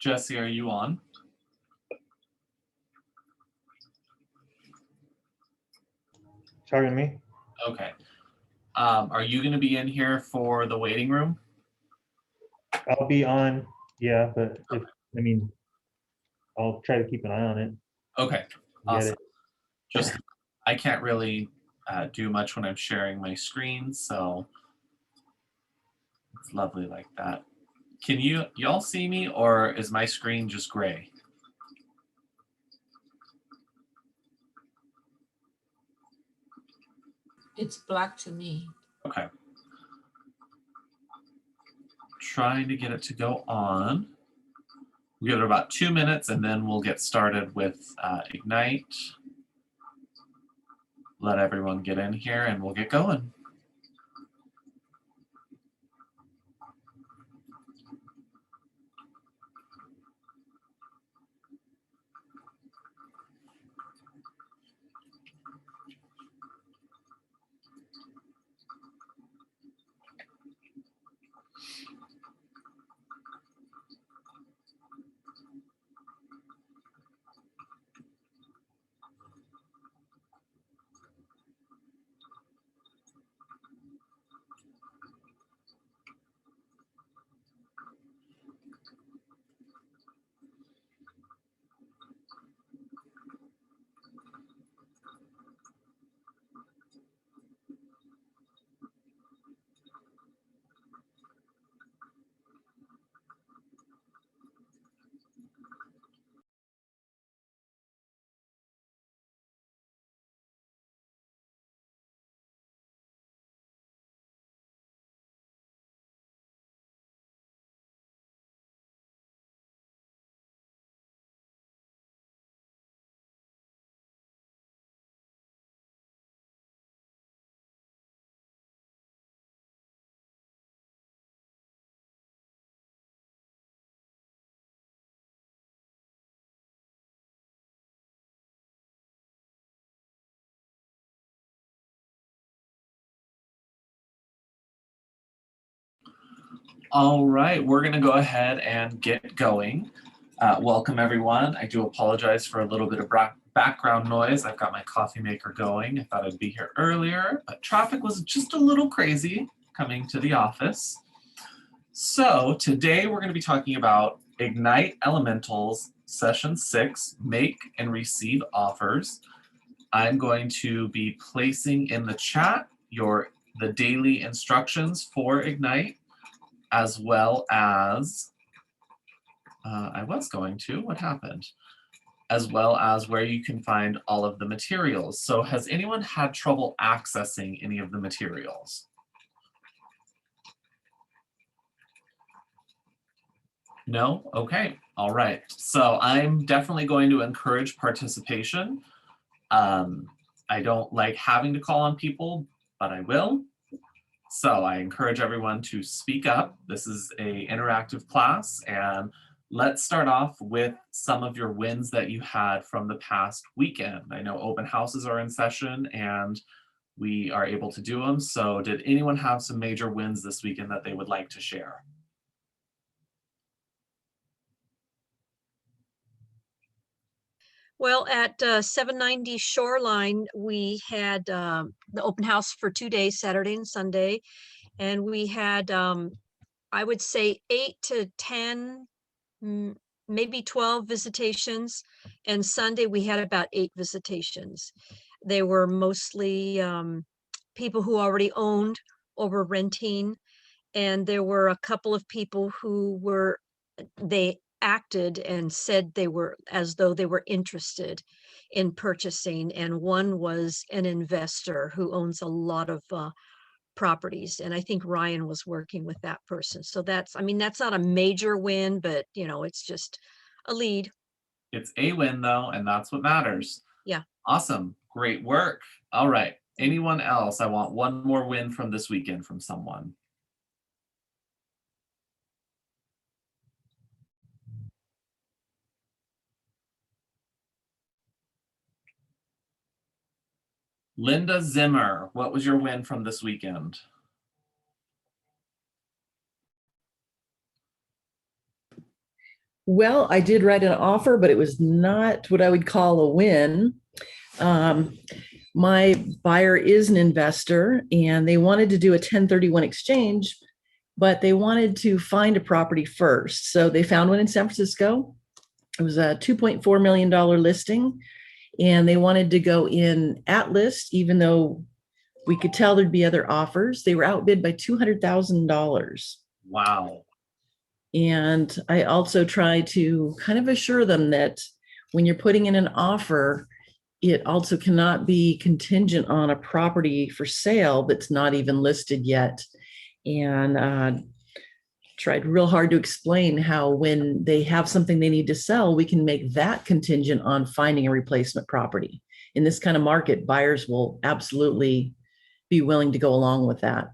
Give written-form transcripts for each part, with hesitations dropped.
Jesse, are you on? Pardon me? Okay. Are you going to be in here for the waiting room? I'll be on, yeah, but if, I mean, I'll try to keep an eye on it. Okay, Get awesome. it. Just, I can't really do much when I'm sharing my screen, so it's lovely like that. Can y'all see me, or is my screen just gray? It's black to me. Okay. Trying to get it to go on. We'll give it about 2 minutes and then we'll get started with Ignite. Let everyone get in here and we'll get going. All right, we're going to go ahead and get going. Welcome, everyone. I do apologize for a little bit of background noise. I've got my coffee maker going. I thought I'd be here earlier, but traffic was just a little crazy coming to the office. So today we're going to be talking about Ignite Elementals Session 6, Make and Receive Offers. I'm going to be placing in the chat the daily instructions for Ignite, as well as, what happened? As well as where you can find all of the materials. So has anyone had trouble accessing any of the materials? No? Okay, all right. So I'm definitely going to encourage participation. I don't like having to call on people, but I will. So I encourage everyone to speak up. This is an interactive class, and let's start off with some of your wins that you had from the past weekend. I know open houses are in session and we are able to do them. So did anyone have some major wins this weekend that they would like to share? Well, at 790 Shoreline, we had the open house for 2 days, Saturday and Sunday. And we had, I would say 8 to 10, maybe 12 visitations. And Sunday we had about 8 visitations. They were mostly people who already owned or were renting. And there were a couple of people who they acted and said they were as though they were interested in purchasing. And one was an investor who owns a lot of properties. And I think Ryan was working with that person. So that's not a major win, but it's just a lead. It's a win though, and that's what matters. Yeah. Awesome, great work. All right, anyone else? I want one more win from this weekend from someone. Linda Zimmer, what was your win from this weekend? Well, I did write an offer, but it was not what I would call a win. Um, my buyer is an investor and they wanted to do a 1031 exchange, but they wanted to find a property first. So they found one in San Francisco. It was a $2.4 million listing and they wanted to go in at list, even though we could tell there'd be other offers. They were outbid by $200,000. Wow. And I also try to kind of assure them that when you're putting in an offer, it also cannot be contingent on a property for sale that's not even listed yet. And tried real hard to explain how when they have something they need to sell, we can make that contingent on finding a replacement property. In this kind of market, buyers will absolutely be willing to go along with that.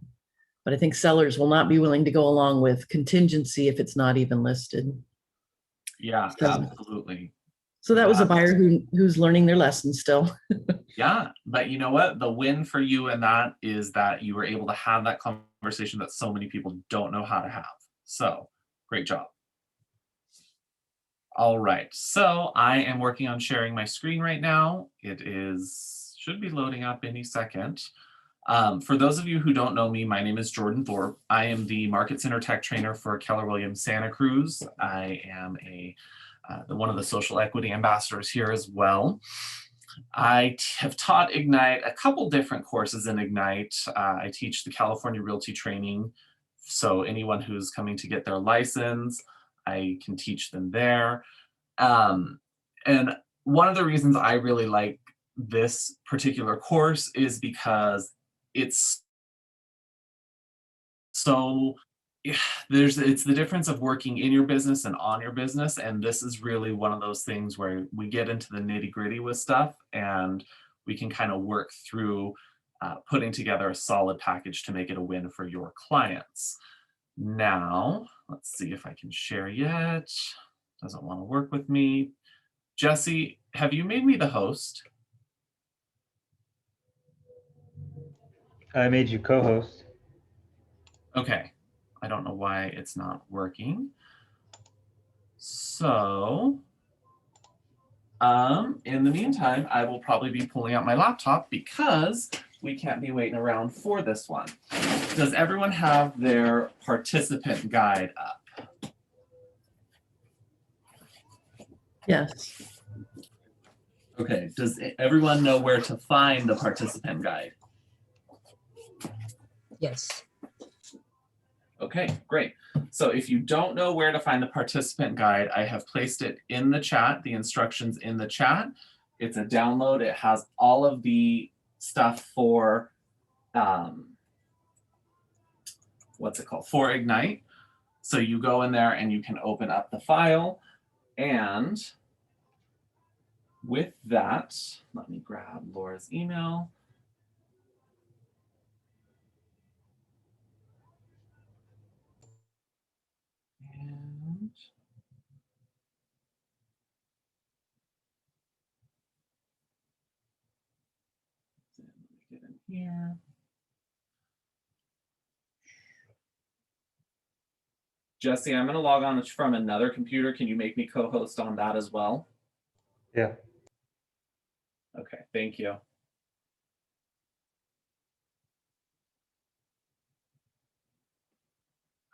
But I think sellers will not be willing to go along with contingency if it's not even listed. Yeah, So- absolutely. So that was a buyer who's learning their lesson still. Yeah, but you know what? The win for you in that is that you were able to have that conversation that so many people don't know how to have. So great job. All right, so I am working on sharing my screen right now. It should be loading up any second. For those of you who don't know me, my name is Jordan Thorpe. I am the Market Center Tech Trainer for Keller Williams Santa Cruz. I am one of the social equity ambassadors here as well. I have taught Ignite a couple different courses in Ignite. I teach the California Realty Training. So anyone who's coming to get their license, I can teach them there. And one of the reasons I really like this particular course is because it's so it's the difference of working in your business and on your business. And this is really one of those things where we get into the nitty gritty with stuff and we can kind of work through putting together a solid package to make it a win for your clients. Now, let's see if I can share yet. Doesn't want to work with me. Jesse, have you made me the host? I made you co-host. Okay. I don't know why it's not working. So, in the meantime, I will probably be pulling out my laptop because we can't be waiting around for this one. Does everyone have their participant guide up? Yes. Okay, does everyone know where to find the participant guide? Yes. Okay, great. So if you don't know where to find the participant guide, I have placed it in the chat, the instructions in the chat. It's a download. It has all of the stuff for, what's it called? For Ignite. So you go in there and you can open up the file. And with that, let me grab Laura's email. And let me get in here. Jesse, I'm going to log on from another computer. Can you make me co-host on that as well? Yeah. Okay, thank you.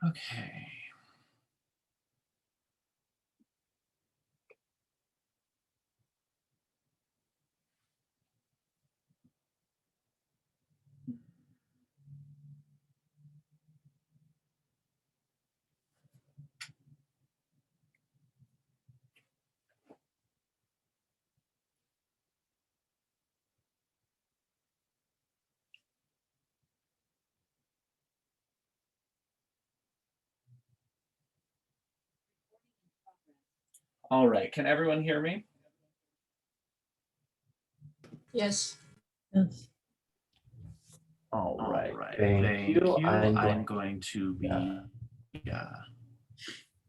Okay. All right, can everyone hear me? Yes. Yes. All right, Thank you. I'm going to be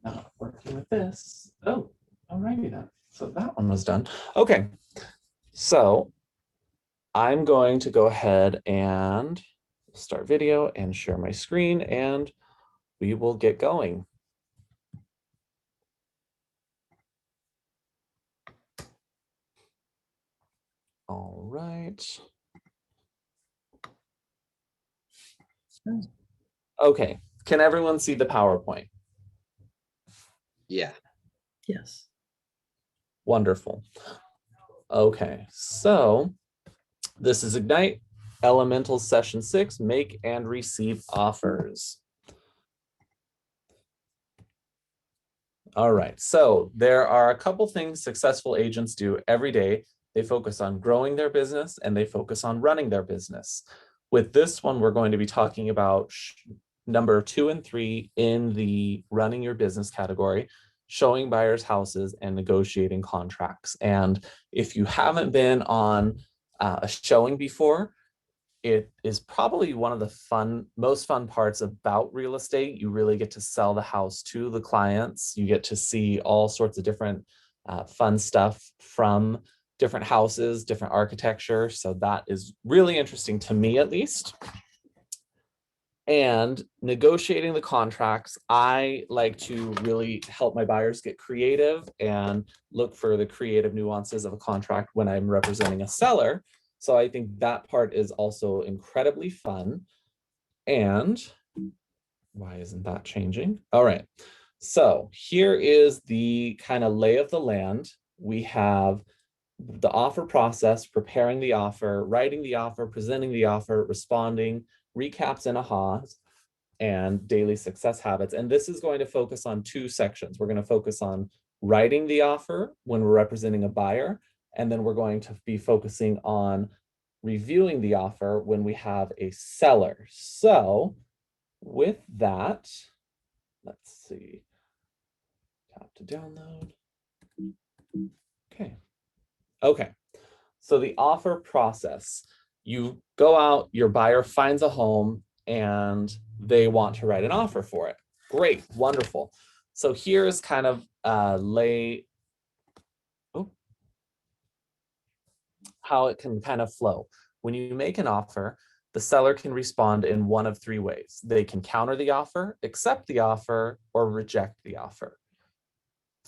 not working with this. Oh, alrighty then. So that one was done. Okay, so I'm going to go ahead and start video and share my screen and we will get going. All right. Okay, can everyone see the PowerPoint? Yeah. Yes. Wonderful. Okay, so this is Ignite Elemental Session 6, Make and Receive Offers. All right, so there are a couple things successful agents do every day. They focus on growing their business and they focus on running their business. With this one, we're going to be talking about number 2 and 3 in the running your business category, showing buyers houses and negotiating contracts. And if you haven't been on a showing before, it is probably one of the most fun parts about real estate. You really get to sell the house to the clients. You get to see all sorts of different fun stuff from different houses, different architecture. So that is really interesting to me, at least. And negotiating the contracts, I like to really help my buyers get creative and look for the creative nuances of a contract when I'm representing a seller. So I think that part is also incredibly fun. And why isn't that changing? All right. So here is the kind of lay of the land. We have the offer process, preparing the offer, writing the offer, presenting the offer, responding, recaps and ahas, and daily success habits. And this is going to focus on 2 sections. We're going to focus on writing the offer when we're representing a buyer, and then we're going to be focusing on reviewing the offer when we have a seller. So with that, let's see, tap to download. Okay, so the offer process, you go out, your buyer finds a home and they want to write an offer for it. Great, wonderful. So here's kind of how it can kind of flow. When you make an offer, the seller can respond in one of 3 ways. They can counter the offer, accept the offer, or reject the offer.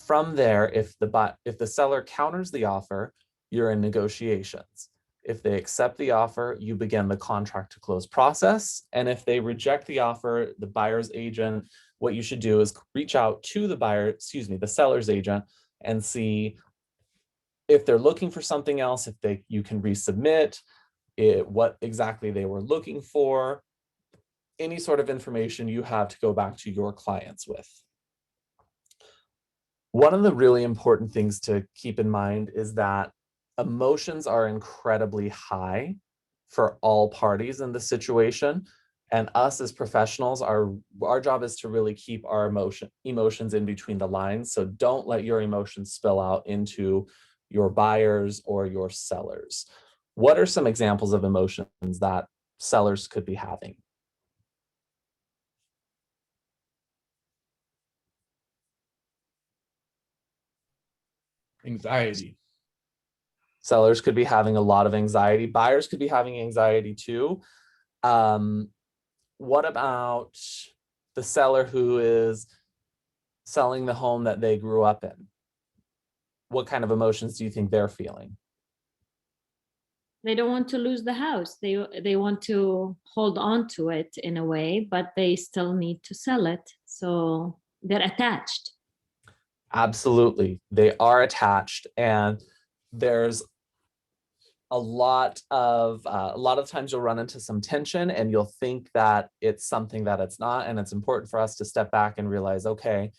From there, if the seller counters the offer, you're in negotiations. If they accept the offer, you begin the contract to close process. And if they reject the offer, the buyer's agent, what you should do is reach out to the seller's agent, and see if they're looking for something else, if you can resubmit what exactly they were looking for, any sort of information you have to go back to your clients with. One of the really important things to keep in mind is that emotions are incredibly high for all parties in the situation. And us as professionals, our job is to really keep our emotions in between the lines. So don't let your emotions spill out into your buyers or your sellers. What are some examples of emotions that sellers could be having? Anxiety. Sellers could be having a lot of anxiety. Buyers could be having anxiety too. What about the seller who is selling the home that they grew up in? What kind of emotions do you think they're feeling? They don't want to lose the house. They want to hold on to it in a way, but they still need to sell it. So they're attached. Absolutely. They are attached, and there's a lot of times you'll run into some tension and you'll think that it's something that it's not. And it's important for us to step back and realize, okay,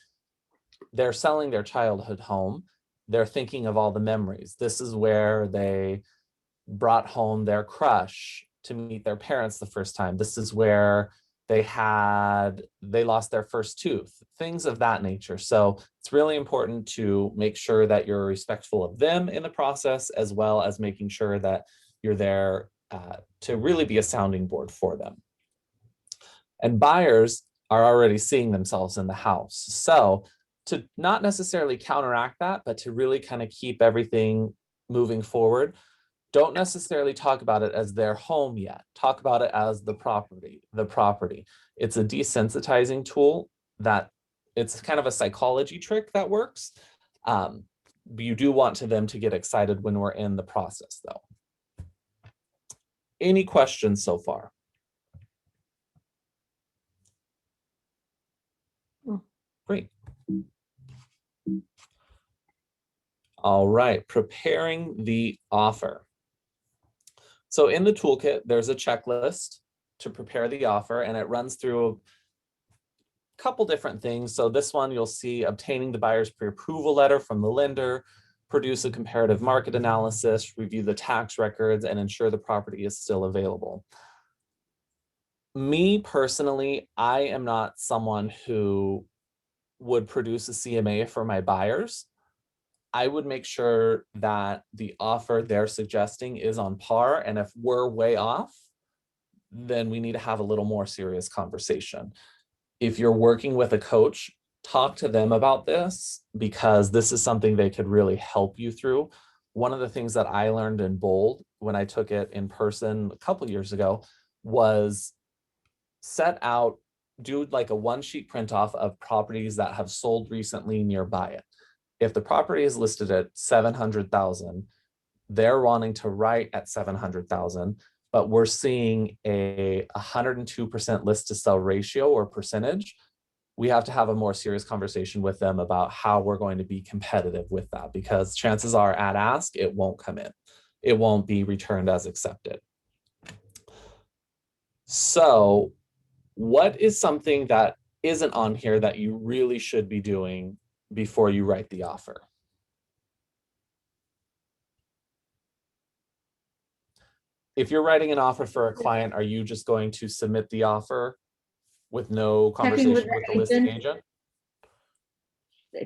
they're selling their childhood home. They're thinking of all the memories. This is where they brought home their crush to meet their parents the first time. This is where they lost their first tooth, things of that nature. So it's really important to make sure that you're respectful of them in the process, as well as making sure that you're there to really be a sounding board for them. And buyers are already seeing themselves in the house. So to not necessarily counteract that, but to really kind of keep everything moving forward, don't necessarily talk about it as their home yet. Talk about it as the property. It's a desensitizing tool that it's kind of a psychology trick that works. You do want them to get excited when we're in the process though. Any questions so far? Great. All right, preparing the offer. So in the toolkit, there's a checklist to prepare the offer, and it runs through a couple different things. So this one, you'll see obtaining the buyer's pre-approval letter from the lender, produce a comparative market analysis, review the tax records, and ensure the property is still available. Me personally, I am not someone who would produce a CMA for my buyers. I would make sure that the offer they're suggesting is on par. And if we're way off, then we need to have a little more serious conversation. If you're working with a coach, talk to them about this, because this is something they could really help you through. One of the things that I learned in Bold when I took it in person a couple years ago was do like a one-sheet print off of properties that have sold recently nearby it. If the property is listed at 700,000, they're wanting to write at 700,000, but we're seeing a 102% list to sell ratio or percentage. We have to have a more serious conversation with them about how we're going to be competitive with that, because chances are at ask, it won't come in. It won't be returned as accepted. So what is something that isn't on here that you really should be doing before you write the offer? If you're writing an offer for a client, are you just going to submit the offer with no conversation with the listing agent?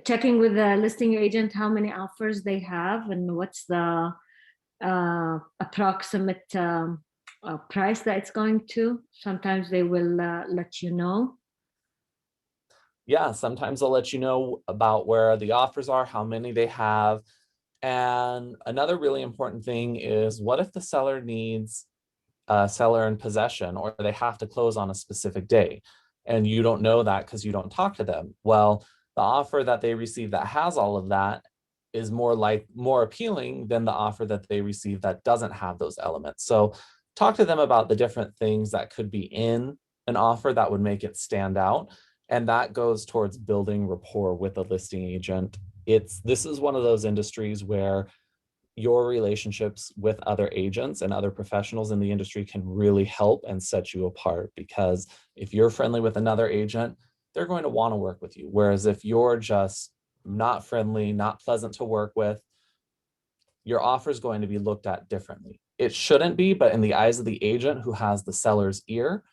Checking with the listing agent how many offers they have and what's the approximate price that it's going to. Sometimes they will let you know. Yeah, sometimes they'll let you know about where the offers are, how many they have. And another really important thing is, what if the seller needs a seller in possession, or they have to close on a specific day and you don't know that because you don't talk to them? Well, the offer that they receive that has all of that is more appealing than the offer that they receive that doesn't have those elements. So talk to them about the different things that could be in an offer that would make it stand out. And that goes towards building rapport with a listing agent. This is one of those industries where your relationships with other agents and other professionals in the industry can really help and set you apart, because if you're friendly with another agent, they're going to want to work with you. Whereas if you're just not friendly, not pleasant to work with, your offer is going to be looked at differently. It shouldn't be, but in the eyes of the agent who has the seller's ear,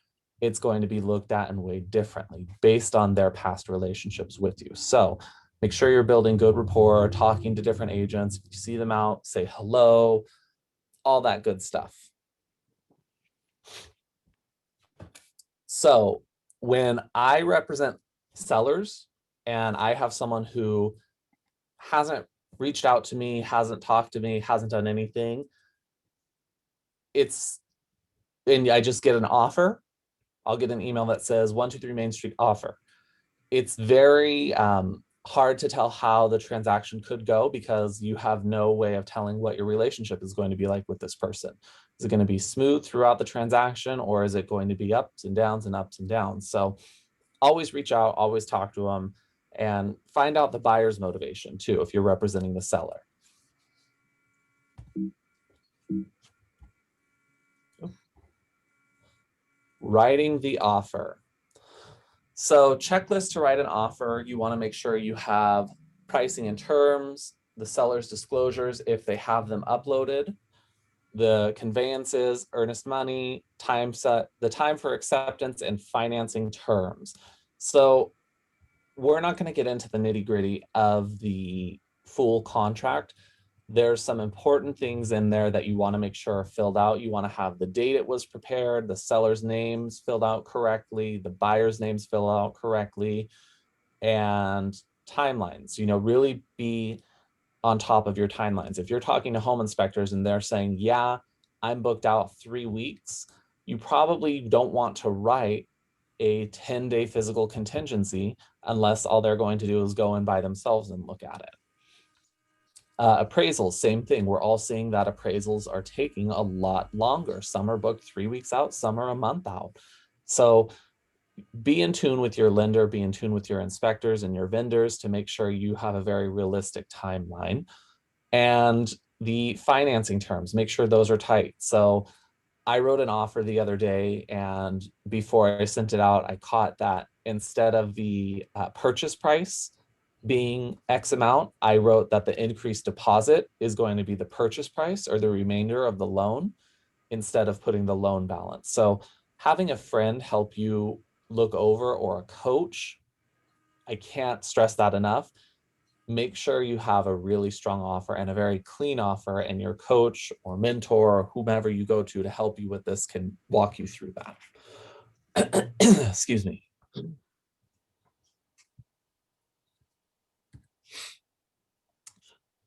it's going to be looked at and weighed differently based on their past relationships with you. So make sure you're building good rapport, talking to different agents. If you see them out, say hello, all that good stuff. So when I represent sellers and I have someone who hasn't reached out to me, hasn't talked to me, hasn't done anything, and I just get an offer, I'll get an email that says 123 Main Street offer. It's very hard to tell how the transaction could go, because you have no way of telling what your relationship is going to be like with this person. Is it going to be smooth throughout the transaction, or is it going to be ups and downs and ups and downs? So always reach out, always talk to them, and find out the buyer's motivation too, if you're representing the seller. Writing the offer. So checklist to write an offer, you want to make sure you have pricing and terms, the seller's disclosures if they have them uploaded, the conveyances, earnest money, the time for acceptance, and financing terms. So we're not going to get into the nitty-gritty of the full contract. There's some important things in there that you want to make sure are filled out. You want to have the date it was prepared, the seller's names filled out correctly, the buyer's names filled out correctly, and timelines. Really be on top of your timelines. If you're talking to home inspectors and they're saying, yeah, I'm booked out 3 weeks, you probably don't want to write a 10-day physical contingency unless all they're going to do is go in by themselves and look at it. Appraisals, same thing. We're all seeing that appraisals are taking a lot longer. Some are booked 3 weeks out, some are a month out. So be in tune with your lender, be in tune with your inspectors and your vendors to make sure you have a very realistic timeline. And the financing terms, make sure those are tight. So I wrote an offer the other day, and before I sent it out, I caught that instead of the purchase price being X amount, I wrote that the increased deposit is going to be the purchase price or the remainder of the loan instead of putting the loan balance. So having a friend help you look over, or a coach, I can't stress that enough. Make sure you have a really strong offer and a very clean offer, and your coach or mentor or whomever you go to help you with this can walk you through that. Excuse me.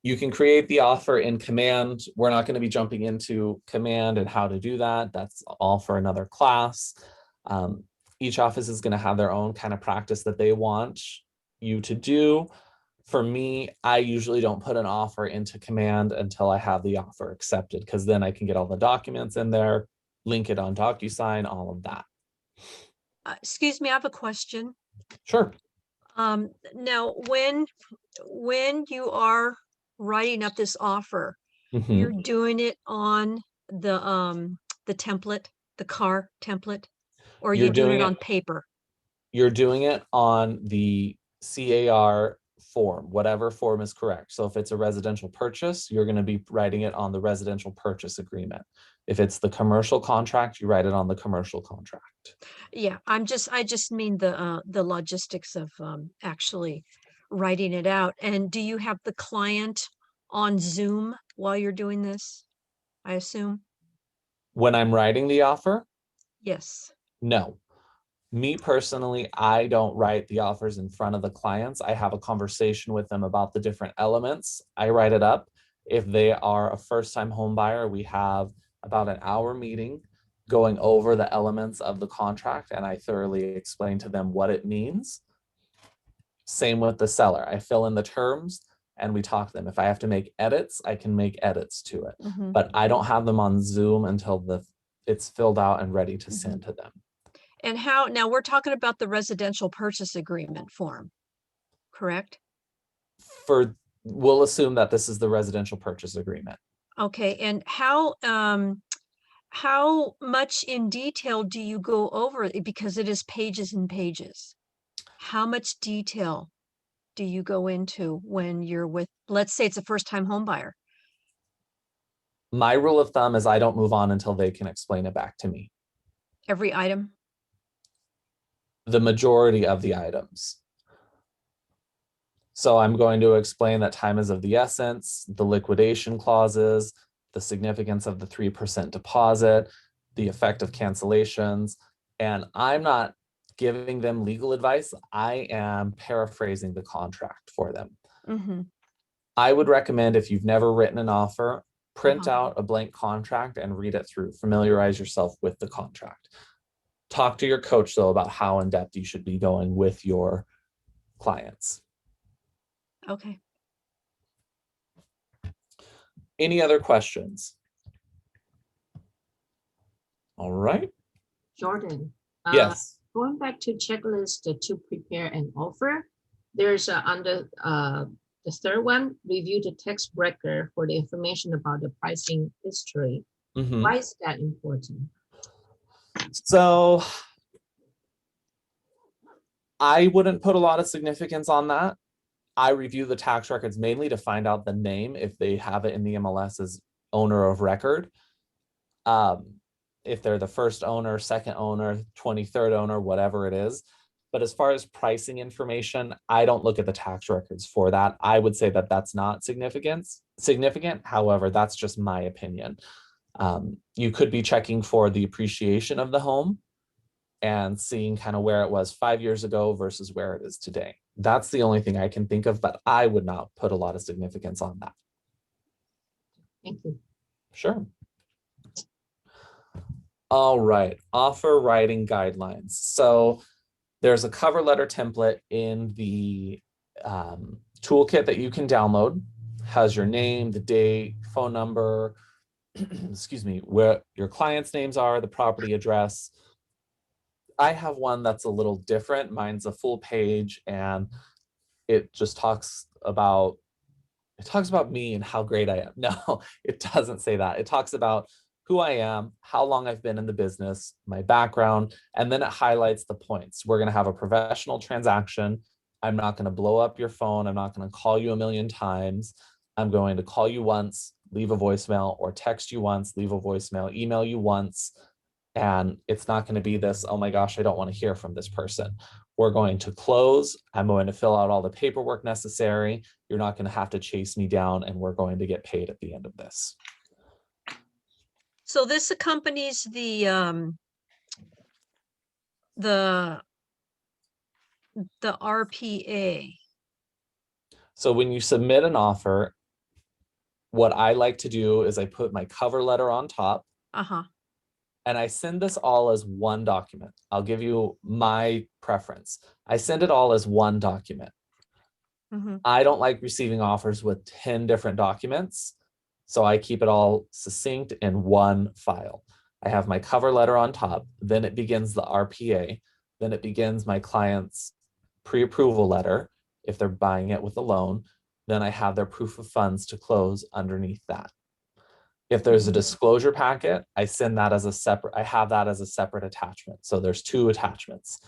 You can create the offer in Command. We're not going to be jumping into Command and how to do that. That's all for another class. Each office is going to have their own kind of practice that they want you to do. For me, I usually don't put an offer into Command until I have the offer accepted, because then I can get all the documents in there, link it on DocuSign, all of that. Excuse me, I have a question. Sure. Now, when you are writing up this offer, Mhm. you're doing it on the template, the car template, or are You're you doing doing it it- on paper? You're doing it on the CAR form, whatever form is correct. So if it's a residential purchase, you're going to be writing it on the residential purchase agreement. If it's the commercial contract, you write it on the commercial contract. Yeah, I just mean the logistics of actually writing it out. And do you have the client on Zoom while you're doing this? I assume? When I'm writing the offer, Yes. no. Me personally, I don't write the offers in front of the clients. I have a conversation with them about the different elements. I write it up. If they are a first-time home buyer, we have about an hour meeting going over the elements of the contract, and I thoroughly explain to them what it means. Same with the seller. I fill in the terms and we talk to them. If I have to make edits, I can make edits to it. Mhm. But I don't have them on Zoom until it's filled out and ready to Mhm. send to them. And now we're talking about the residential purchase agreement form, correct? We'll assume that this is the residential purchase agreement. Okay, and how much in detail do you go over it? Because it is pages and pages. How much detail do you go into when you're with, let's say it's a first-time home buyer? My rule of thumb is I don't move on until they can explain it back to me. Every item? The majority of the items. So I'm going to explain that time is of the essence, the liquidation clauses, the significance of the 3% deposit, the effect of cancellations. And I'm not giving them legal advice. I am paraphrasing the contract for them. Mm-hmm. I would recommend, if you've never written an offer, print Uh-huh. out a blank contract and read it through. Familiarize yourself with the contract. Talk to your coach, though, about how in depth you should be going with your clients. Okay. Any other questions? All right. Jordan. Yes. Going back to checklist to prepare an offer, there's under the third one, review the text record for the information about the pricing history. Mhm. Why is that important? So I wouldn't put a lot of significance on that. I review the tax records mainly to find out the name, if they have it in the MLS as owner of record. If they're the first owner, second owner, 23rd owner, whatever it is. But as far as pricing information, I don't look at the tax records for that. I would say that that's not significant. However, that's just my opinion. You could be checking for the appreciation of the home and seeing kind of where it was 5 years ago versus where it is today. That's the only thing I can think of, but I would not put a lot of significance on that. Thank you. Sure. All right, offer writing guidelines. So there's a cover letter template in the toolkit that you can download. has your name, the date, phone number, excuse me, where your clients' names are, the property address. I have one that's a little different. Mine's a full page, and it just talks about me and how great I am. No, it doesn't say that. It talks about who I am, how long I've been in the business, my background, and then it highlights the points. We're going to have a professional transaction. I'm not going to blow up your phone. I'm not going to call you a million times. I'm going to call you once, leave a voicemail, or text you once, leave a voicemail, email you once. And it's not going to be this, oh my gosh, I don't want to hear from this person. We're going to close. I'm going to fill out all the paperwork necessary. You're not going to have to chase me down, and we're going to get paid at the end of this. So this accompanies the RPA. So when you submit an offer, what I like to do is I put my cover letter on top, Uh-huh. and I send this all as one document. I'll give you my preference. I send it all as one document. Mm-hmm. I don't like receiving offers with 10 different documents, so I keep it all succinct in one file. I have my cover letter on top, then it begins the RPA, then it begins my client's pre-approval letter, if they're buying it with a loan, then I have their proof of funds to close underneath that. If there's a disclosure packet, I send that as a separate, I have that as a separate attachment. So there's 2 attachments,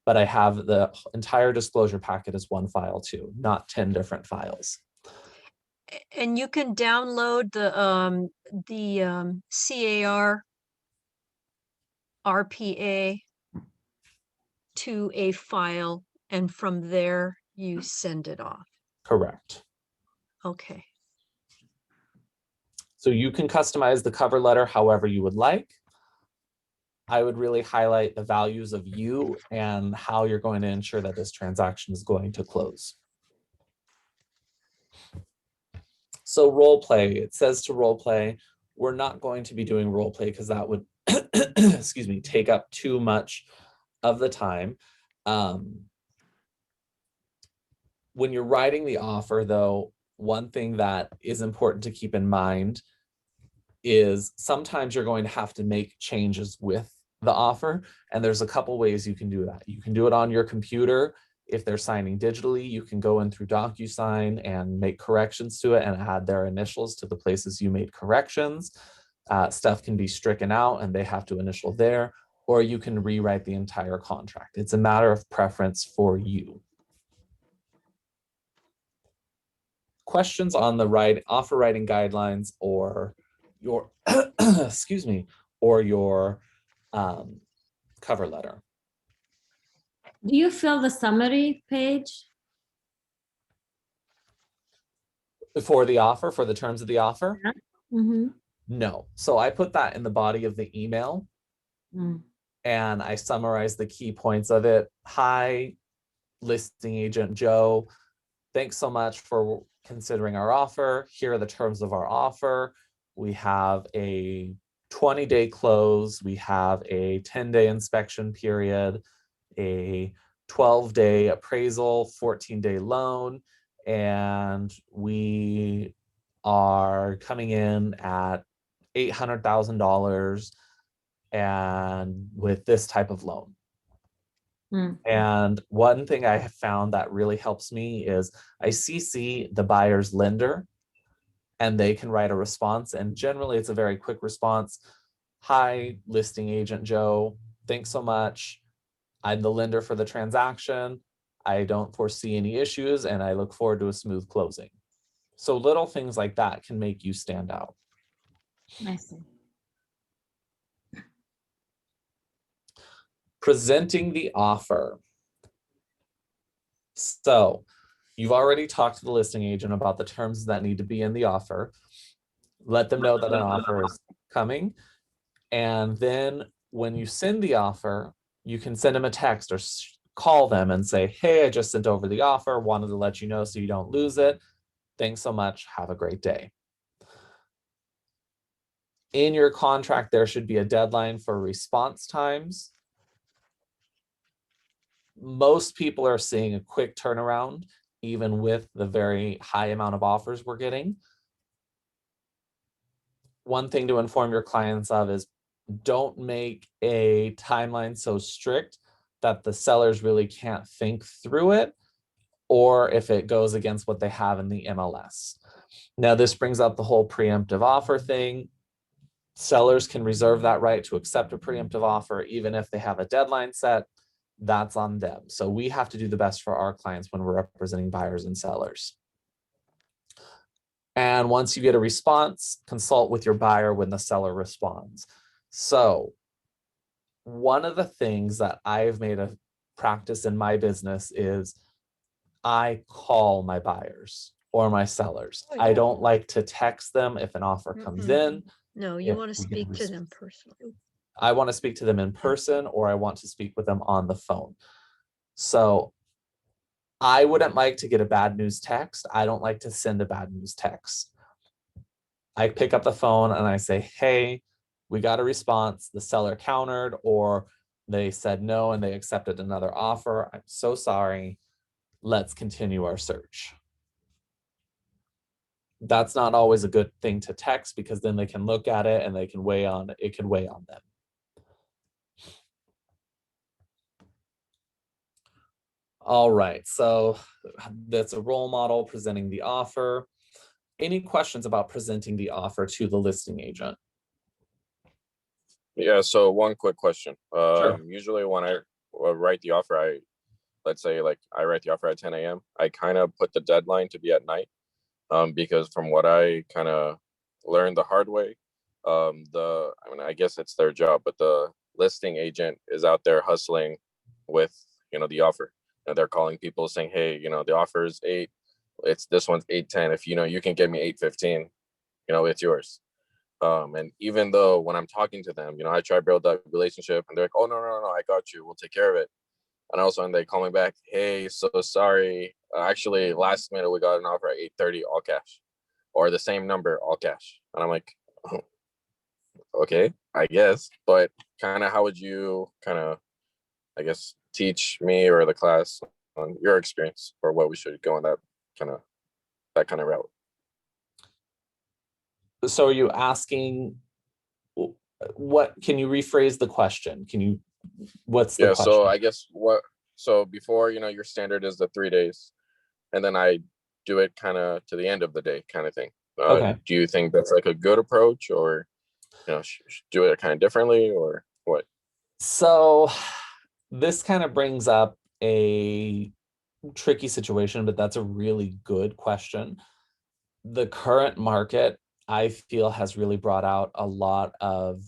but I have the entire disclosure packet as one file too, not 10 different files. And you can download the CAR RPA to a file, and from there you send it off. Correct. Okay. So you can customize the cover letter however you would like. I would really highlight the values of you and how you're going to ensure that this transaction is going to close. So role play, it says to role play. We're not going to be doing role play because that would, excuse me, take up too much of the time. When you're writing the offer though, one thing that is important to keep in mind is sometimes you're going to have to make changes with the offer. And there's a couple ways you can do that. You can do it on your computer. If they're signing digitally, you can go in through DocuSign and make corrections to it and add their initials to the places you made corrections. Stuff can be stricken out and they have to initial there, or you can rewrite the entire contract. It's a matter of preference for you. Questions on the offer writing guidelines or your, excuse me, or your cover letter? Do you fill the summary page? For the offer, for the terms of the offer? Mm-hmm. No. So I put that in the body of the email and I summarize the key points of it. Hi, listing agent Joe. Thanks so much for considering our offer. Here are the terms of our offer. We have a 20-day close. We have a 10-day inspection period, a 12-day appraisal, 14-day loan, and we are coming in at $800,000 and with this type of loan. And one thing I have found that really helps me is I CC the buyer's lender and they can write a response. And generally it's a very quick response. Hi, listing agent Joe. Thanks so much. I'm the lender for the transaction. I don't foresee any issues and I look forward to a smooth closing. So little things like that can make you stand out. I see. Presenting the offer. So you've already talked to the listing agent about the terms that need to be in the offer. Let them know that an offer is coming. And then when you send the offer, you can send them a text or call them and say, hey, I just sent over the offer, wanted to let you know so you don't lose it. Thanks so much. Have a great day. In your contract, there should be a deadline for response times. Most people are seeing a quick turnaround. even with the very high amount of offers we're getting. One thing to inform your clients of is don't make a timeline so strict that the sellers really can't think through it, or if it goes against what they have in the MLS. Now, this brings up the whole preemptive offer thing. Sellers can reserve that right to accept a preemptive offer, even if they have a deadline set. That's on them. So we have to do the best for our clients when we're representing buyers and sellers. And once you get a response, consult with your buyer when the seller responds. So one of the things that I've made a practice in my business is I call my buyers or my sellers. Oh, I yeah. don't like to text them if an offer comes in. No, you If want to we get a speak to them response. personally. I want to speak to them in person, or I want to speak with them on the phone. So I wouldn't like to get a bad news text. I don't like to send a bad news text. I pick up the phone and I say, hey, we got a response. The seller countered, or they said no and they accepted another offer. I'm so sorry. Let's continue our search. That's not always a good thing to text, because then they can look at it and they can weigh on it. It can weigh on them. All right, so that's a role model presenting the offer. Any questions about presenting the offer to the listing agent? Yeah, so one quick question. Sure. Usually when I write the offer, let's say like I write the offer at 10 a.m. I kind of put the deadline to be at night. Because from what I kind of learned the hard way, I guess it's their job, but the listing agent is out there hustling with, the offer. And they're calling people saying, hey, the offer is 8, this one's 8:10. If, you can get me 8:15, it's yours. And even though when I'm talking to them, I try to build that relationship, and they're like, oh, no, I got you. We'll take care of it. And also, and they call me back, hey, so sorry. Actually, last minute, we got an offer at 8:30, all cash, or the same number, all cash. And I'm like, oh, okay, I guess. But kind of how would you I guess, teach me or the class on your experience, or what we should go on that kind of route? So are you asking, what, can you rephrase the question? What's the Yeah, question? so I guess so before, your standard is the 3 days, and then I do it kind of to the end of the day kind of thing. Okay. Do you think that's like a good approach, or, do it kind of differently, or what? So this kind of brings up a tricky situation, but that's a really good question. The current market, I feel, has really brought out a lot of,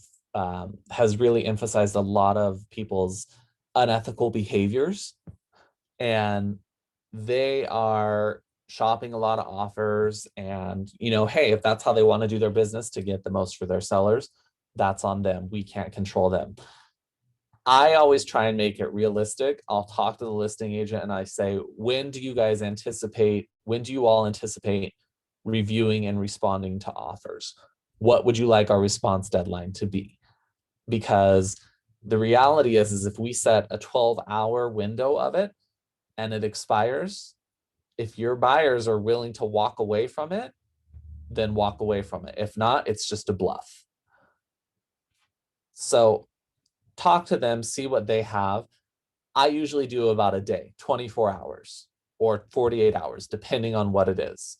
has really emphasized a lot of people's unethical behaviors. And they are shopping a lot of offers. And, hey, if that's how they want to do their business to get the most for their sellers, that's on them. We can't control them. I always try and make it realistic. I'll talk to the listing agent and I say, when do you all anticipate reviewing and responding to offers? What would you like our response deadline to be? Because the reality is if we set a 12-hour window of it and it expires, if your buyers are willing to walk away from it, then walk away from it. If not, it's just a bluff. So talk to them, see what they have. I usually do about a day, 24 hours or 48 hours, depending on what it is.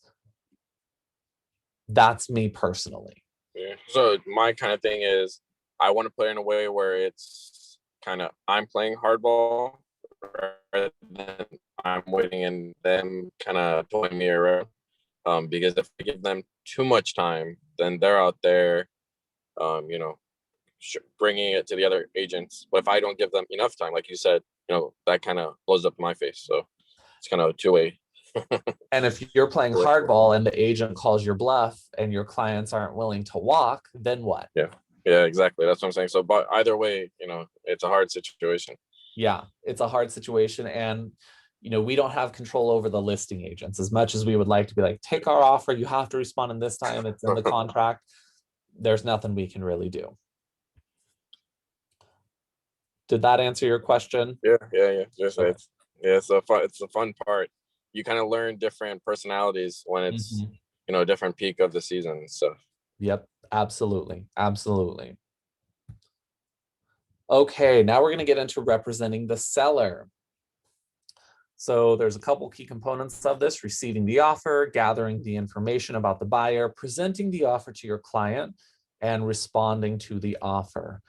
That's me personally. Yeah. So my kind of thing is, I want to play in a way where it's kind of, I'm playing hardball rather than I'm waiting and them kind of toying me around. Because if I give them too much time, then they're out there, bringing it to the other agents. But if I don't give them enough time, like you said, that kind of blows up in my face. So it's kind of a two-way. And if you're playing hardball and the agent calls your bluff and your clients aren't willing to walk, then what? Yeah, exactly. That's what I'm saying. So, but either way, it's a hard situation. Yeah, it's a hard situation. And, we don't have control over the listing agents as much as we would like to be like, take our offer. You have to respond in this time. It's in the contract. There's nothing we can really do. Did that answer your question? Yeah. Just Okay. it's a fun part. you kind of learn different personalities when it's, Mhm. you know, a different peak of the season and stuff. Yep, absolutely, absolutely. Okay, now we're going to get into representing the seller. So there's a couple key components of this: receiving the offer, gathering the information about the buyer, presenting the offer to your client, and responding to the offer.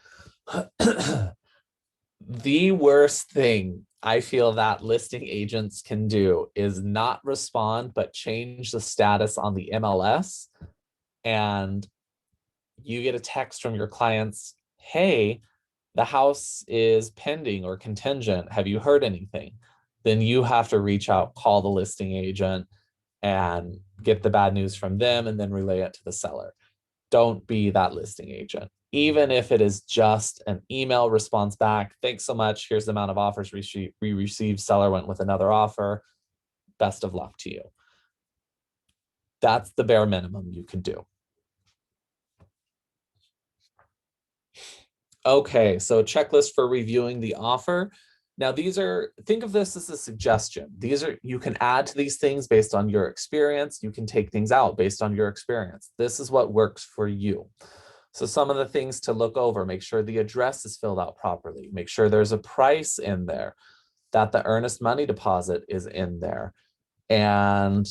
The worst thing I feel that listing agents can do is not respond, but change the status on the MLS. And you get a text from your clients, hey, the house is pending or contingent. Have you heard anything? Then you have to reach out, call the listing agent, and get the bad news from them and then relay it to the seller. Don't be that listing agent. Even if it is just an email response back, thanks so much, here's the amount of offers we received, seller went with another offer, best of luck to you. That's the bare minimum you can do. Okay, so checklist for reviewing the offer. Now these are, think of this as a suggestion. These are, you can add to these things based on your experience. You can take things out based on your experience. This is what works for you. So some of the things to look over: make sure the address is filled out properly. Make sure there's a price in there, that the earnest money deposit is in there. And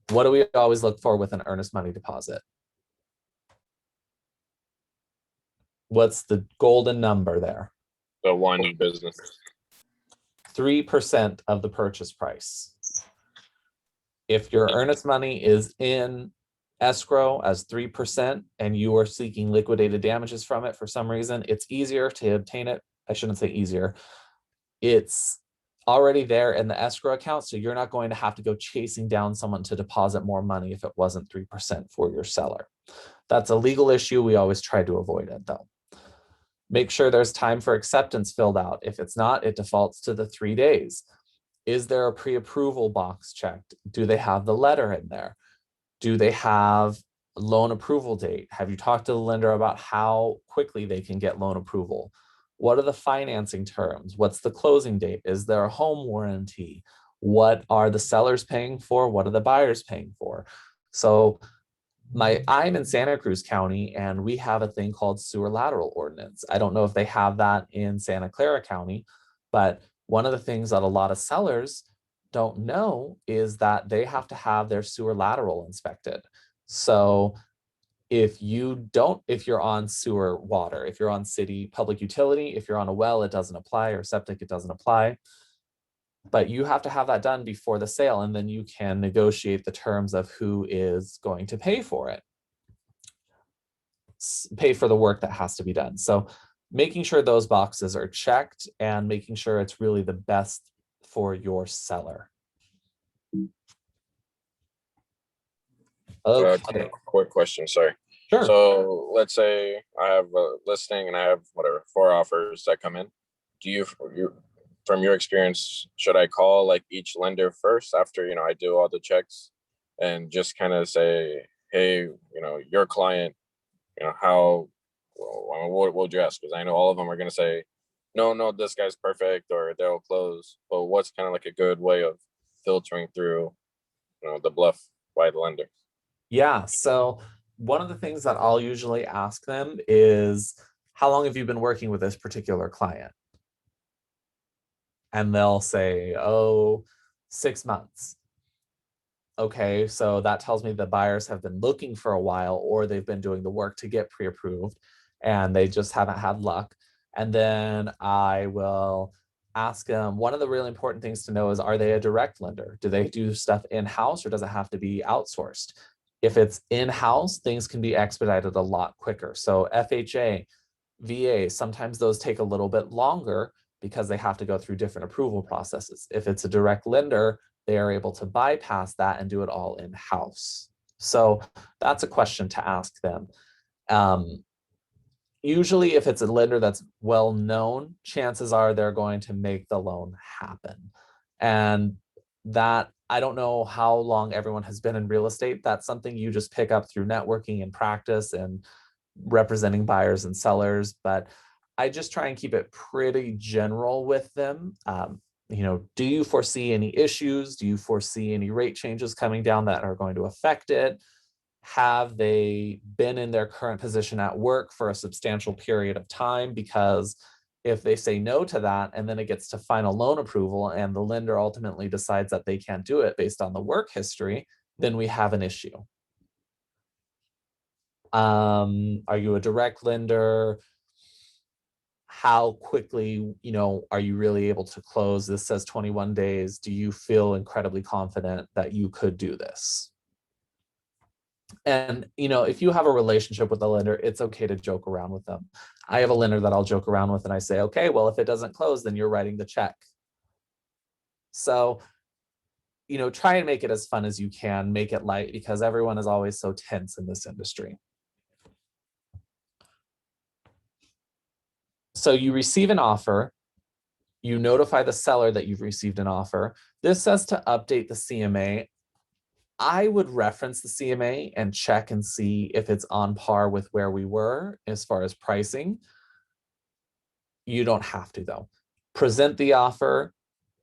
what do we always look for with an earnest money deposit? What's the golden number there? The one business. 3% of the purchase price. If your earnest money is in escrow as 3% and you are seeking liquidated damages from it for some reason, it's easier to obtain it. I shouldn't say easier. It's already there in the escrow account, so you're not going to have to go chasing down someone to deposit more money if it wasn't 3% for your seller. That's a legal issue. We always try to avoid it though. Make sure there's time for acceptance filled out. If it's not, it defaults to the 3 days. Is there a pre-approval box checked? Do they have the letter in there? Do they have loan approval date? Have you talked to the lender about how quickly they can get loan approval? What are the financing terms? What's the closing date? Is there a home warranty? What are the sellers paying for? What are the buyers paying for? So I'm in Santa Cruz County and we have a thing called sewer lateral ordinance. I don't know if they have that in Santa Clara County, but one of the things that a lot of sellers don't know is that they have to have their sewer lateral inspected. So if you're on sewer water, if you're on city public utility, if you're on a well, it doesn't apply, or septic, it doesn't apply. But you have to have that done before the sale, and then you can negotiate the terms of who is going to pay for it, pay for the work that has to be done. So making sure those boxes are checked and making sure it's really the best for your seller. Okay. Quick question, sorry. Sure. So let's say I have a listing and I have whatever 4 offers that come in. Do you from your experience, should I call like each lender first after, you know, I do all the checks and just kind of say, hey, you know, your client, you know, how, what would you ask? Because I know all of them are going to say, no, this guy's perfect, or they'll close. But what's kind of like a good way of filtering through, you know, the bluff by the lender? Yeah, so one of the things that I'll usually ask them is, how long have you been working with this particular client? And they'll say, oh, 6 months. Okay, so that tells me the buyers have been looking for a while, or they've been doing the work to get pre-approved and they just haven't had luck. And then I will ask them, one of the really important things to know is, are they a direct lender? Do they do stuff in-house, or does it have to be outsourced? If it's in-house, things can be expedited a lot quicker. So FHA, VA, sometimes those take a little bit longer because they have to go through different approval processes. If it's a direct lender, they are able to bypass that and do it all in-house. So that's a question to ask them. Usually if it's a lender that's well known, chances are they're going to make the loan happen. And that, I don't know how long everyone has been in real estate. That's something you just pick up through networking and practice and representing buyers and sellers. But I just try and keep it pretty general with them. do you foresee any issues? Do you foresee any rate changes coming down that are going to affect it? Have they been in their current position at work for a substantial period of time? Because if they say no to that, and then it gets to final loan approval and the lender ultimately decides that they can't do it based on the work history, then we have an issue. Are you a direct lender? How quickly, are you really able to close? This says 21 days. Do you feel incredibly confident that you could do this? And, if you have a relationship with a lender, it's okay to joke around with them. I have a lender that I'll joke around with and I say, okay, well, if it doesn't close, then you're writing the check. So, try and make it as fun as you can, make it light, because everyone is always so tense in this industry. So you receive an offer, you notify the seller that you've received an offer. This says to update the CMA. I would reference the CMA and check and see if it's on par with where we were as far as pricing. You don't have to, though. Present the offer,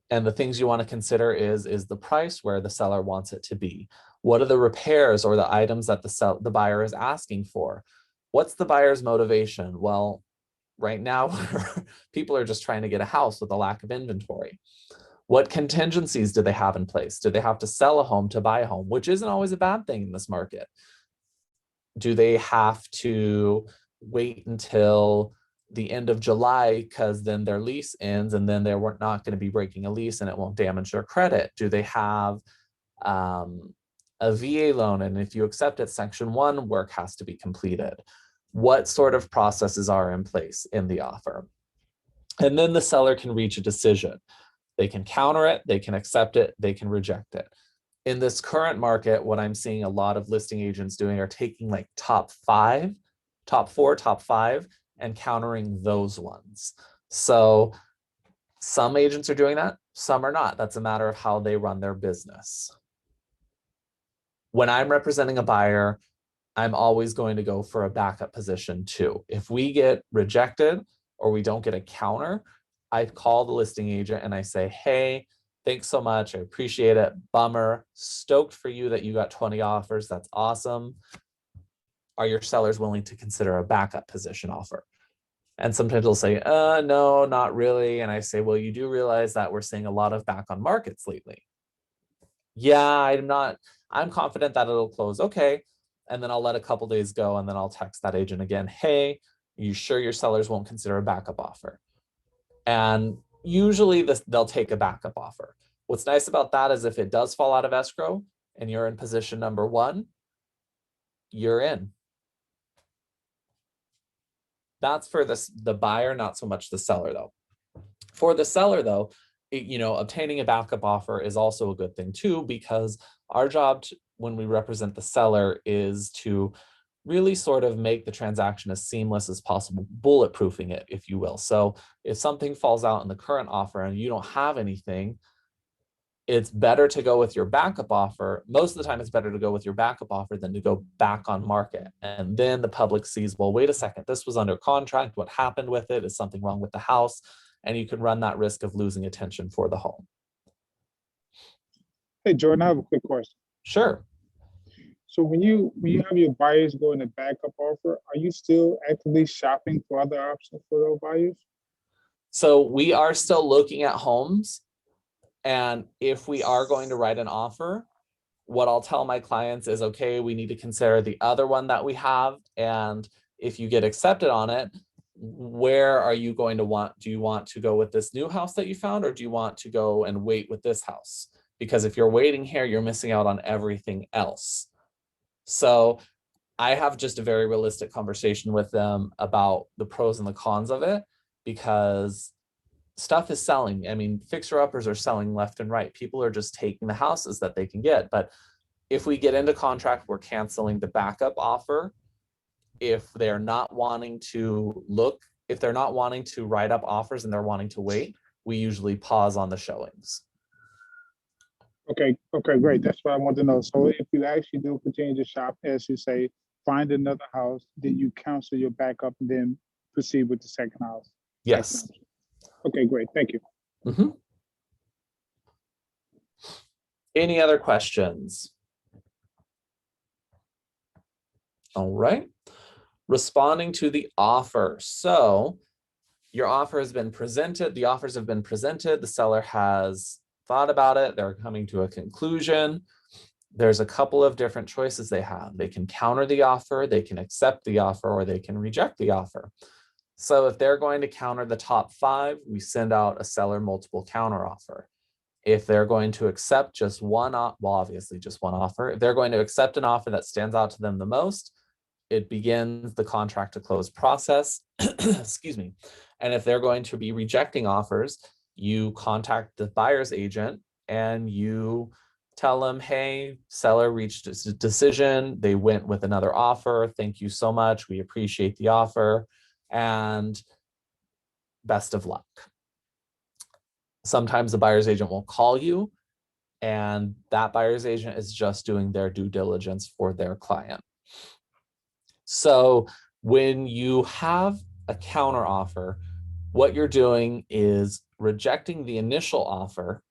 and the things you want to consider is the price where the seller wants it to be? What are the repairs or the items that the buyer is asking for? What's the buyer's motivation? Well, right now, people are just trying to get a house with a lack of inventory. What contingencies do they have in place? Do they have to sell a home to buy a home, which isn't always a bad thing in this market? Do they have to wait until the end of July because then their lease ends and then they're not going to be breaking a lease and it won't damage their credit? Do they have a VA loan, and if you accept it, Section 1 work has to be completed? What sort of processes are in place in the offer? And then the seller can reach a decision. They can counter it, they can accept it, they can reject it. In this current market, what I'm seeing a lot of listing agents doing are taking like top 4, top 5, and countering those ones. So some agents are doing that, some are not. That's a matter of how they run their business. When I'm representing a buyer, I'm always going to go for a backup position too. If we get rejected or we don't get a counter, I call the listing agent and I say, hey, thanks so much. I appreciate it. Bummer. Stoked for you that you got 20 offers. That's awesome. Are your sellers willing to consider a backup position offer? And sometimes they'll say, no, not really. And I say, well, you do realize that we're seeing a lot of back on markets lately. Yeah, I'm confident that it'll close. Okay. And then I'll let a couple days go and then I'll text that agent again. Hey, are you sure your sellers won't consider a backup offer? And usually they'll take a backup offer. What's nice about that is if it does fall out of escrow and you're in position number 1, you're in. That's for the buyer, not so much the seller though. For the seller though, obtaining a backup offer is also a good thing too, because our job when we represent the seller is to really sort of make the transaction as seamless as possible, bulletproofing it, if you will. So if something falls out in the current offer and you don't have anything, it's better to go with your backup offer. Most of the time, it's better to go with your backup offer than to go back on market. And then the public sees, well, wait a second, this was under contract. What happened with it? Is something wrong with the house? And you can run that risk of losing attention for the home. Hey, Jordan, I have a quick question. Sure. So when you have your buyers go in a backup offer, are you still actively shopping for other options for those buyers? So we are still looking at homes. And if we are going to write an offer, what I'll tell my clients is, okay, we need to consider the other one that we have. And if you get accepted on it, where are you going to want? Do you want to go with this new house that you found, or do you want to go and wait with this house? Because if you're waiting here, you're missing out on everything else. So I have just a very realistic conversation with them about the pros and the cons of it, because stuff is selling. I mean, fixer-uppers are selling left and right. People are just taking the houses that they can get. But if we get into contract, we're canceling the backup offer. If they're not wanting to if they're not wanting to write up offers and they're wanting to wait, we usually pause on the showings. Okay, great. That's what I want to know. So if you actually do continue to shop, as you say, find another house, then you cancel your backup and then proceed with the second house. Yes. Okay, great. Thank you. Mm-hmm. Any other questions? All right. Responding to the offer. So your offer has been presented, the offers have been presented, the seller has thought about it, they're coming to a conclusion. There's a couple of different choices they have. They can counter the offer, they can accept the offer, or they can reject the offer. So if they're going to counter the top 5, we send out a seller multiple counter offer. If they're going to accept just one, well, obviously just one offer, if they're going to accept an offer that stands out to them the most, it begins the contract to close process. Excuse me. And if they're going to be rejecting offers, you contact the buyer's agent and you tell them, hey, seller reached a decision. They went with another offer. Thank you so much. We appreciate the offer and best of luck. Sometimes the buyer's agent will call you and that buyer's agent is just doing their due diligence for their client. So when you have a counter offer, what you're doing is rejecting the initial offer,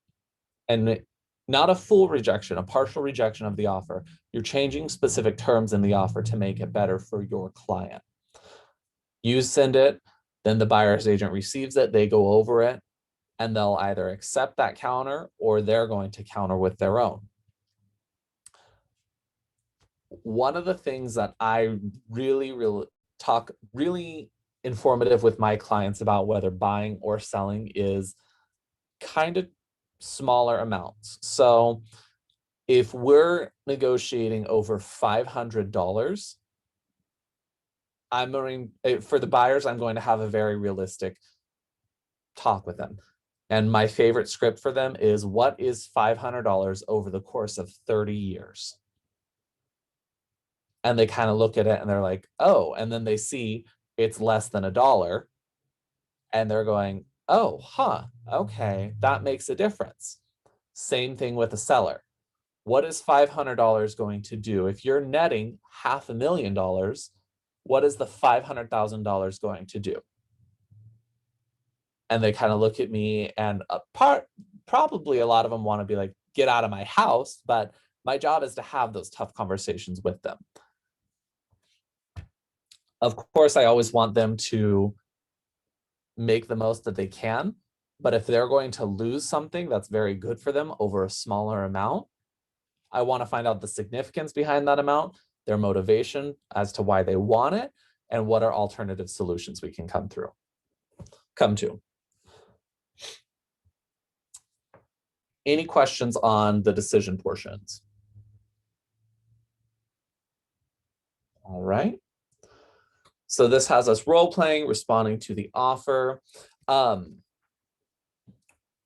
and not a full rejection, a partial rejection of the offer. You're changing specific terms in the offer to make it better for your client. You send it, then the buyer's agent receives it, they go over it, and they'll either accept that counter or they're going to counter with their own. One of the things that I really informative with my clients about whether buying or selling is kind of smaller amounts. So if we're negotiating over $500, I'm going, for the buyers, I'm going to have a very realistic talk with them. And my favorite script for them is, what is $500 over the course of 30 years? And they kind of look at it and they're like, oh, and then they see it's less than $1 and they're going, oh, okay, that makes a difference. Same thing with a seller. What is $500 going to do? If you're netting $500,000, what is the $500,000 going to do? And they kind of look at me, and probably a lot of them want to be like, get out of my house, but my job is to have those tough conversations with them. Of course, I always want them to make the most that they can, but if they're going to lose something that's very good for them over a smaller amount, I want to find out the significance behind that amount, their motivation as to why they want it, and what are alternative solutions we can come to. Any questions on the decision portions? All right. So this has us role playing, responding to the offer.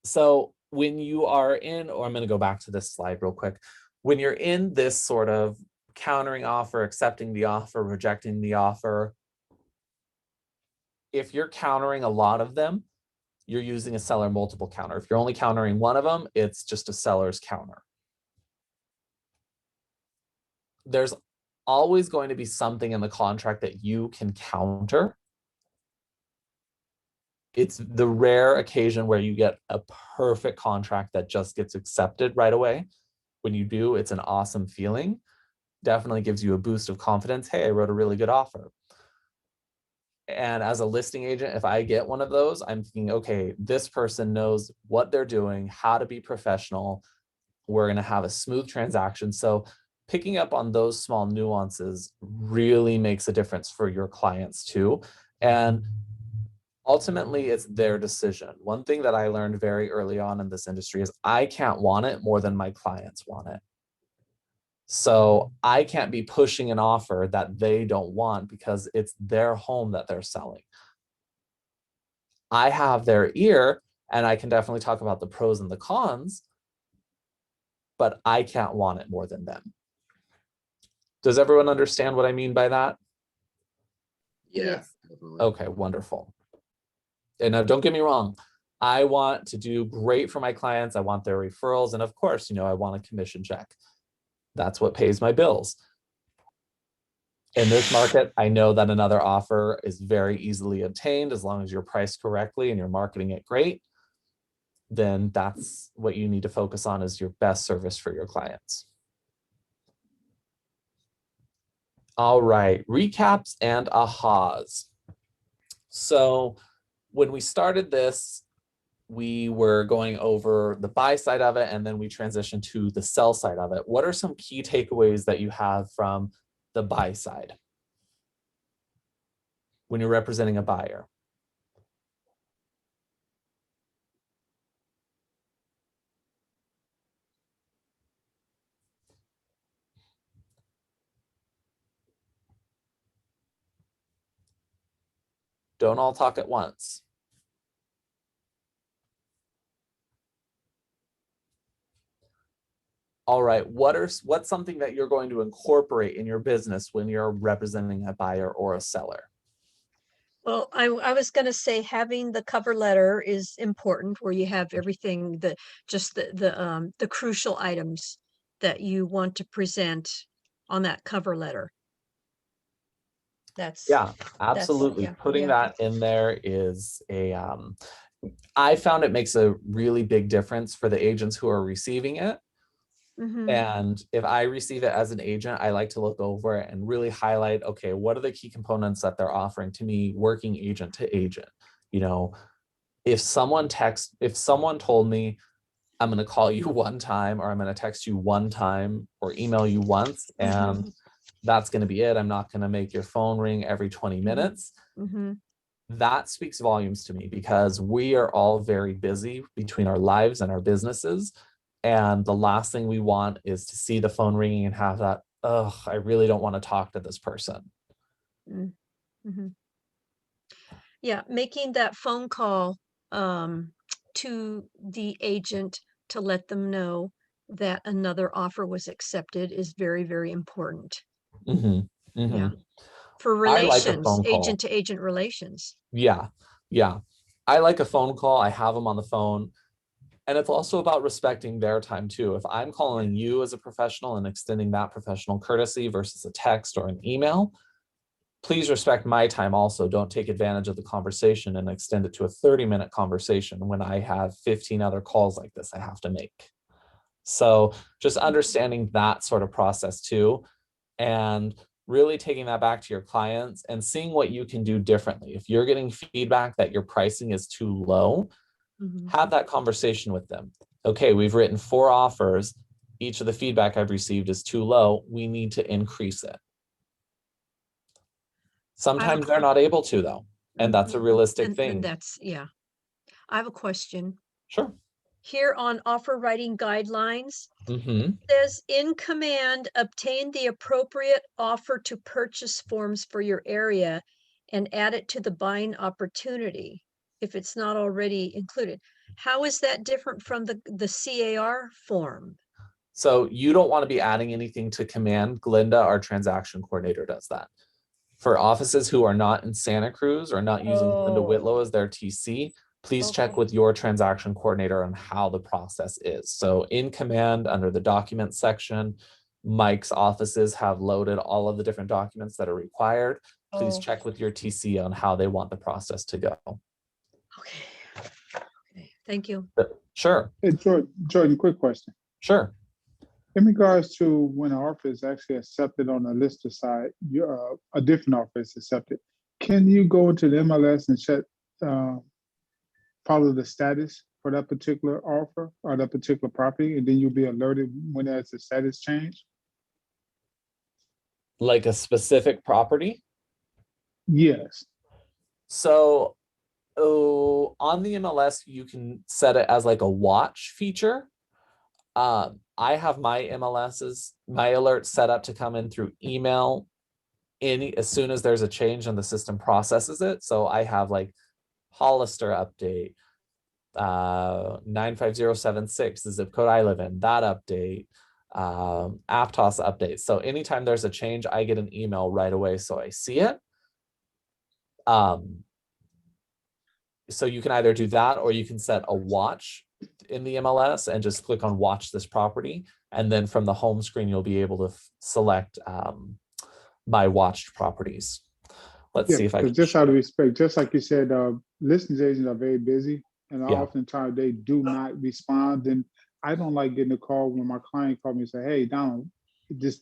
So when you are in, or I'm going to go back to this slide real quick. When you're in this sort of countering offer, accepting the offer, rejecting the offer, if you're countering a lot of them, you're using a seller multiple counter. If you're only countering one of them, it's just a seller's counter. There's always going to be something in the contract that you can counter. It's the rare occasion where you get a perfect contract that just gets accepted right away. When you do, it's an awesome feeling. Definitely gives you a boost of confidence. Hey, I wrote a really good offer. And as a listing agent, if I get one of those, I'm thinking, okay, this person knows what they're doing, how to be professional. We're going to have a smooth transaction. So picking up on those small nuances really makes a difference for your clients too. And ultimately, it's their decision. One thing that I learned very early on in this industry is I can't want it more than my clients want it. So I can't be pushing an offer that they don't want because it's their home that they're selling. I have their ear and I can definitely talk about the pros and the cons, but I can't want it more than them. Does everyone understand what I mean by that? Yeah. Yes. Definitely. Okay, wonderful. And now don't get me wrong. I want to do great for my clients. I want their referrals. And of course, I want a commission check. That's what pays my bills. In this market, I know that another offer is very easily obtained as long as you're priced correctly and you're marketing it great. then that's what you need to focus on as your best service for your clients. All right, recaps and ahas. So when we started this, we were going over the buy side of it, and then we transitioned to the sell side of it. What are some key takeaways that you have from the buy side when you're representing a buyer? Don't all talk at once. All right, what's something that you're going to incorporate in your business when you're representing a buyer or a seller? Well, I was going to say having the cover letter is important, where you have everything, the crucial items that you want to present on that cover letter. Yeah, absolutely. yeah, Putting yeah. that in there is I found it makes a really big difference for the agents who are receiving it. Mhm. And if I receive it as an agent, I like to look over it and really highlight, okay, what are the key components that they're offering to me, working agent to agent? You know, if someone told me, I'm going to call you one time, or I'm going to text you one time, or email you once, and that's going to be it. I'm not going to make your phone ring every 20 minutes. Mhm. That speaks volumes to me, because we are all very busy between our lives and our businesses. And the last thing we want is to see the phone ringing and have that, oh, I really don't want to talk to this person. Mhm. Yeah, making that phone call to the agent to let them know that another offer was accepted is very, very important. Mhm, mhm. Yeah. For I like a relations, phone call. agent to agent relations. Yeah, yeah. I like a phone call. I have them on the phone. And it's also about respecting their time too. If I'm calling you as a professional and extending that professional courtesy versus a text or an email, please respect my time also. Don't take advantage of the conversation and extend it to a 30-minute conversation when I have 15 other calls like this I have to make. So just understanding that sort of process too, and really taking that back to your clients and seeing what you can do differently. If you're getting feedback that your pricing is too low, Mhm. have that conversation with them. Okay, we've written 4 offers. Each of the feedback I've received is too low. We need to increase it. Sometimes they're not able to, though, and that's a realistic thing. And that's, yeah. I have a question. Sure. Here on offer writing guidelines, Mm-hmm. says in command, obtain the appropriate offer to purchase forms for your area and add it to the buying opportunity if it's not already included. How is that different from the CAR form? So you don't want to be adding anything to command. Glinda, our transaction coordinator, does that. For offices who are not in Santa Cruz or not using Glinda Oh. Whitlow as their TC, please check Okay. with your transaction coordinator on how the process is. So in command, under the document section, Mike's offices have loaded all of the different documents that are required. Please Oh. check with your TC on how they want the process to go. Okay. Okay. Thank you. Sure, Hey, Jordan, quick question. sure. In regards to when an offer is actually accepted on the lister side, a different offer is accepted. Can you go into the MLS and check, follow the status for that particular offer or that particular property, and then you'll be alerted when there's a status change? Like a specific property? Yes. So on the MLS, you can set it as like a watch feature. I have my MLSs, my alerts set up to come in through email as soon as there's a change and the system processes it. So I have like Hollister update, 95076, the zip code I live in, that update, Aptos update. So anytime there's a change, I get an email right away, so I see it. So you can either do that, or you can set a watch in the MLS and just click on watch this property. And then from the home screen, you'll be able to select my watched properties. Let's see if I can. Just out of respect, just like you said, listings agents are very busy. And Yeah. oftentimes they do not respond. And I don't like getting a call when my client called me and say, "Hey, Donald, this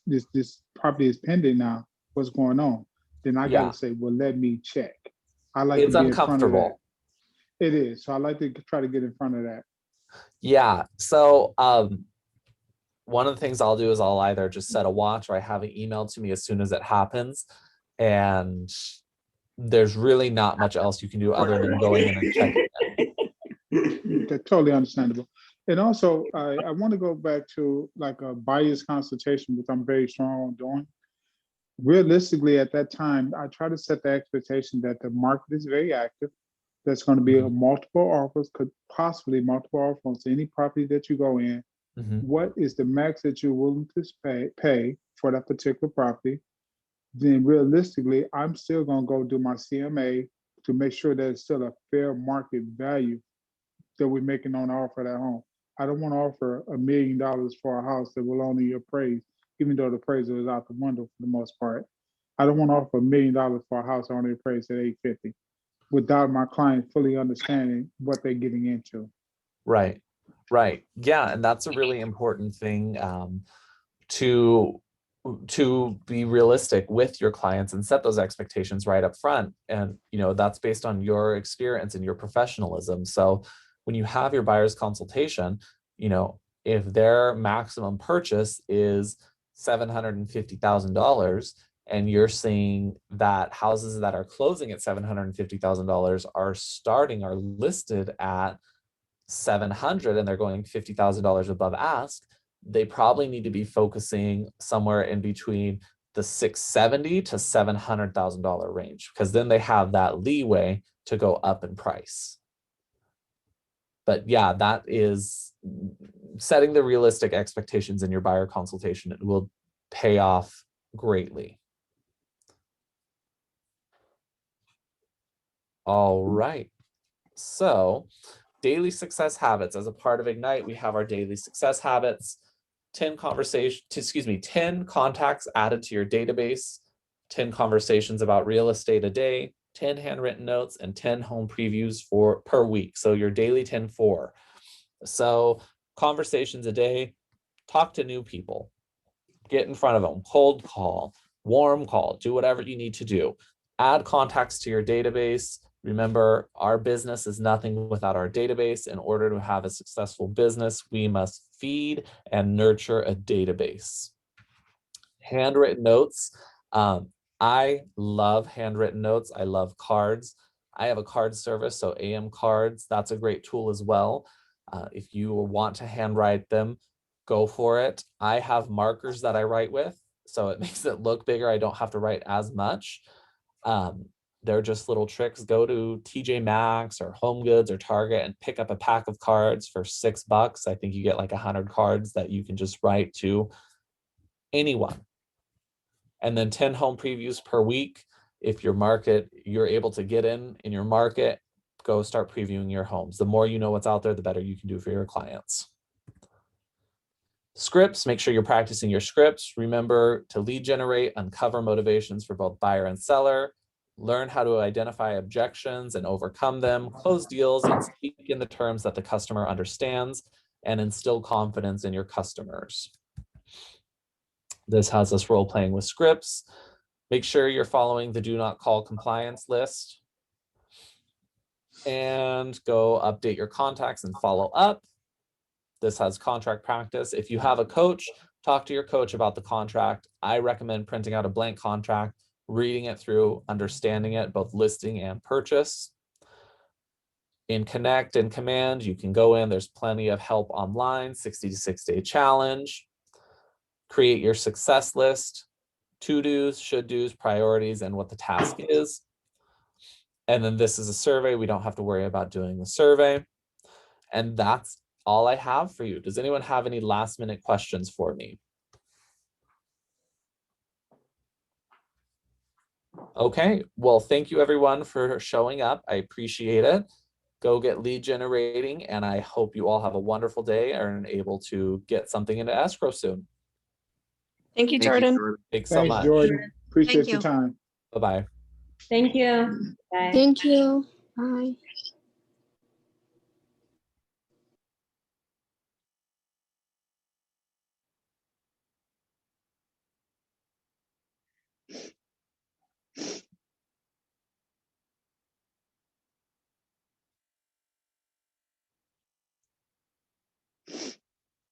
property is pending now. What's going on?" Then I got Yeah. to say, "Well, let me check." I like It's to be in front of that. uncomfortable. It is. So I like to try to get in front of that. Yeah. So one of the things I'll do is I'll either just set a watch or I have it emailed to me as soon as it happens. And there's really not much else you can do other than going in and checking it. That's totally understandable. And also, I want to go back to like a buyer's consultation, which I'm very strong on doing. Realistically, at that time, I try to set the expectation that the market is very active. There's going to be a multiple offers, could possibly multiple offers on any property that you go in. Mhm. What is the max that you're willing to pay for that particular property? Then realistically, I'm still going to go do my CMA to make sure that it's still a fair market value that we're making on the offer of that home. I don't want to offer $1 million for a house that will only appraise, even though the appraisal is out the window for the most part. I don't want to offer $1 million for a house only appraised at 850 without my client fully understanding what they're getting into. Right. Right. Yeah. And that's a really important thing to be realistic with your clients and set those expectations right up front. And, you know, that's based on your experience and your professionalism. So when you have your buyer's consultation, you know, if their maximum purchase is $750,000 and you're seeing that houses that are closing at $750,000 are listed at 700 and they're going $50,000 above ask, they probably need to be focusing somewhere in between the $670,000 to $700,000 range, because then they have that leeway to go up in price. But yeah, that is setting the realistic expectations in your buyer consultation. It will pay off greatly. All right. So daily success habits. As a part of Ignite, we have our daily success habits. 10 contacts added to your database, 10 conversations about real estate a day, 10 handwritten notes, and 10 home previews per week. So your daily 10-4. So conversations a day, talk to new people, get in front of them, cold call, warm call, do whatever you need to do. Add contacts to your database. Remember, our business is nothing without our database. In order to have a successful business, we must feed and nurture a database. Handwritten notes. I love handwritten notes. I love cards. I have a card service, so AM cards, that's a great tool as well. If you want to handwrite them, go for it. I have markers that I write with, so it makes it look bigger. I don't have to write as much. They're just little tricks. Go to TJ Maxx or Home Goods or Target and pick up a pack of cards for $6. I think you get like 100 cards that you can just write to anyone. And then 10 home previews per week. If you're able to get in your market, go start previewing your homes. The more you know what's out there, the better you can do for your clients. Scripts, make sure you're practicing your scripts. Remember to lead generate, uncover motivations for both buyer and seller. Learn how to identify objections and overcome them, close deals and speak in the terms that the customer understands, and instill confidence in your customers. This has us role playing with scripts. Make sure you're following the do not call compliance list. And go update your contacts and follow up. This has contract practice. If you have a coach, talk to your coach about the contract. I recommend printing out a blank contract, reading it through, understanding it, both listing and purchase. In Connect and Command, you can go in, there's plenty of help online, 60 to 6-day challenge. Create your success list, to-dos, should-dos, priorities, and what the task is. And then this is a survey. We don't have to worry about doing the survey. And that's all I have for you. Does anyone have any last minute questions for me? Okay, well, thank you everyone for showing up. I appreciate it. Go get lead generating, and I hope you all have a wonderful day and are able to get something into escrow soon. Thank you, Jordan. Thanks so Thanks, much. Jordan. Appreciate Thank your you. time. Bye-bye. Thank you. Bye. Thank you. Bye.